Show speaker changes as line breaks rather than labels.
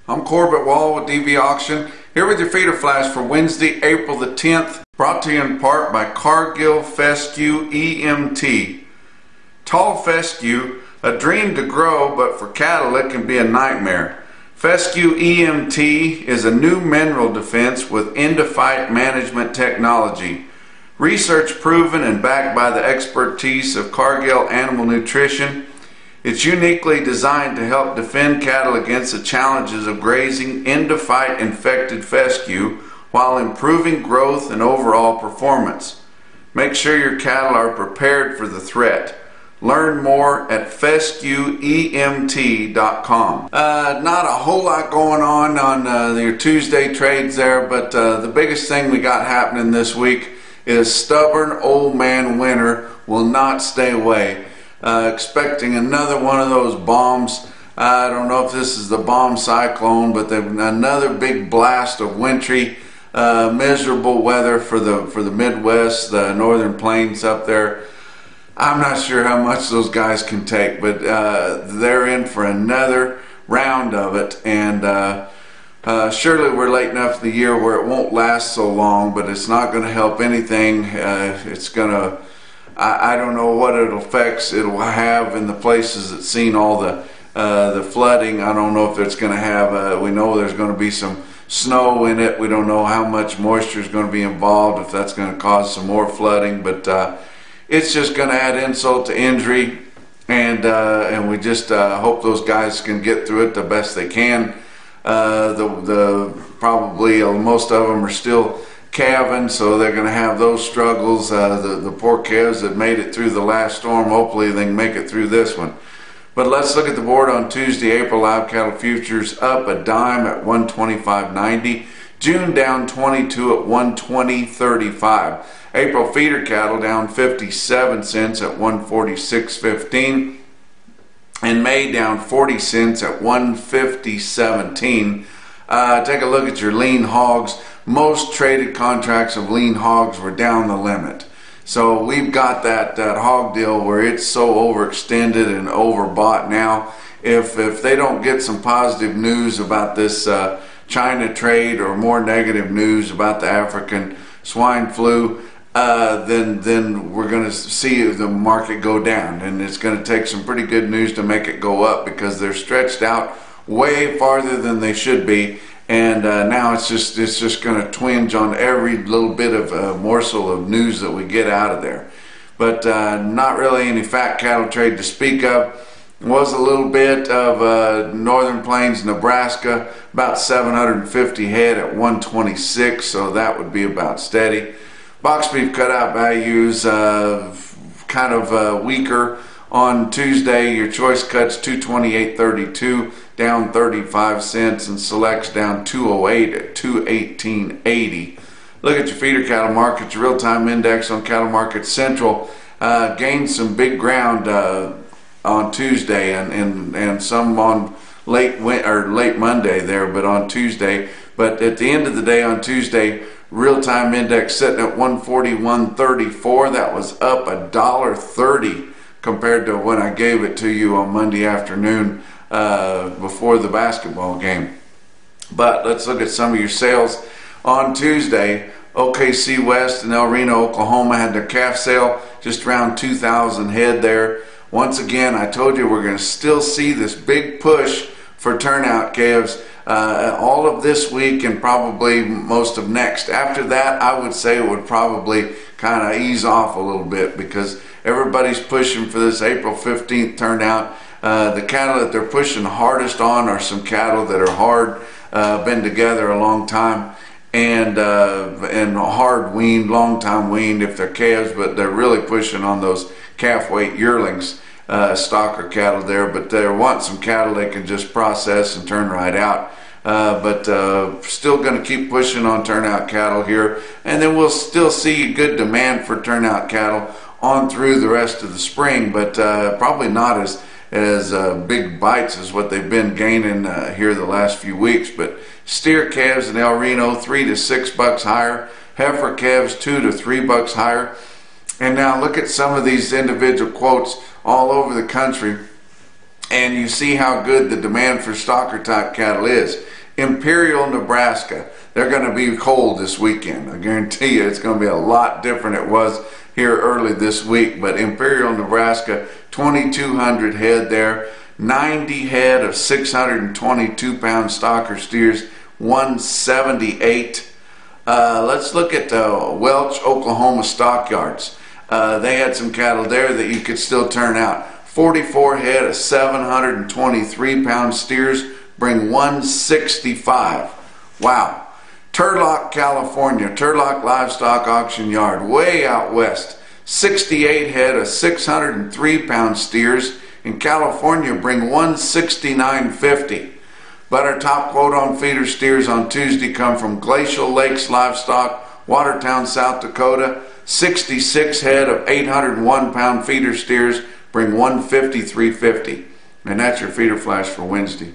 I'm Corbett Wall with DV Auction, here with your feeder flash for Wednesday, April the 10th, brought to you in part by Cargill Fescue EMT. Tall fescue, a dream to grow, but for cattle it can be a nightmare. Fescue EMT is a new mineral defense with endophyte management technology. Research proven and backed by the expertise of Cargill Animal Nutrition, it's uniquely designed to help defend cattle against the challenges of grazing endophyte infected fescue while improving growth and overall performance. Make sure your cattle are prepared for the threat. Learn more at fescueemt.com. Not a whole lot going on your Tuesday trades there, but the biggest thing we got happening this week is stubborn old man winter will not stay away. Expecting another one of those bombs. I don't know if this is the bomb cyclone, but another big blast of wintry, miserable weather for the Midwest, the northern plains up there. I'm not sure how much those guys can take, but they're in for another round of it, and surely we're late enough in the year where it won't last so long, but it's not going to help anything. It's going to, I don't know what it'll have in the places that's seen all the flooding. I don't know if it's going to have, we know there's going to be some snow in it. We don't know how much moisture is going to be involved, if that's going to cause some more flooding, but it's just going to add insult to injury, and we just hope those guys can get through it the best they can. Probably most of them are still calving, so they're going to have those struggles. The poor calves that made it through the last storm, hopefully they can make it through this one. But let's look at the board on Tuesday. April live cattle futures up a dime at 125.90. June down 22 at 120.35. April feeder cattle down 57 cents at 146.15. And May down 40 cents at 150.17. Take a look at your lean hogs. Most traded contracts of lean hogs were down the limit. So we've got that hog deal where it's so overextended and overbought now. If they don't get some positive news about this China trade, or more negative news about the African swine flu, then we're going to see the market go down, and it's going to take some pretty good news to make it go up, because they're stretched out way farther than they should be, and now it's just going to twinge on every little bit of morsel of news that we get out of there. But not really any fat cattle trade to speak of. Was a little bit of Northern Plains, Nebraska, about 750 head at 126, so that would be about steady. Box beef cutout values kind of weaker on Tuesday. Your choice cuts 228.32, down 35 cents, and selects down 208 at 218.80. Look at your feeder cattle markets. Your real-time index on Cattle Market Central gained some big ground on Tuesday, and some on late Monday there, but on Tuesday. But at the end of the day on Tuesday, real-time index sitting at 141.34. That was up $1.30 compared to when I gave it to you on Monday afternoon before the basketball game. But let's look at some of your sales on Tuesday. OKC West in El Reno, Oklahoma had their calf sale, just around 2,000 head there. Once again, I told you we're going to still see this big push for turnout calves all of this week and probably most of next. After that, I would say it would probably kind of ease off a little bit, because everybody's pushing for this April 15th turnout. The cattle that they're pushing hardest on are some cattle that are hard, been together a long time, and hard weaned, long time weaned if they're calves, but they're really pushing on those calf weight yearlings, stocker cattle there. But they want some cattle they can just process and turn right out. But still going to keep pushing on turnout cattle here, and then we'll still see good demand for turnout cattle on through the rest of the spring, but probably not as big bites as what they've been gaining here the last few weeks. But steer calves in El Reno $3 to $6 higher, heifer calves $2 to $3 higher. And now look at some of these individual quotes all over the country, and you see how good the demand for stocker type cattle is. Imperial, Nebraska. They're going to be cold this weekend. I guarantee you it's going to be a lot different than it was here early this week. But Imperial, Nebraska, 2,200 head there. 90 head of 622-pound stocker steers, 178. Let's look at Welch, Oklahoma stockyards. They had some cattle there that you could still turn out. 44 head of 723-pound steers bring 165. Wow. Turlock, California, Turlock Livestock Auction Yard, way out west. 68 head of 603-pound steers in California bring 169.50. But our top quote on feeder steers on Tuesday come from Glacial Lakes Livestock, Watertown, South Dakota. 66 head of 801-pound feeder steers bring 153.50. And that's your feeder flash for Wednesday.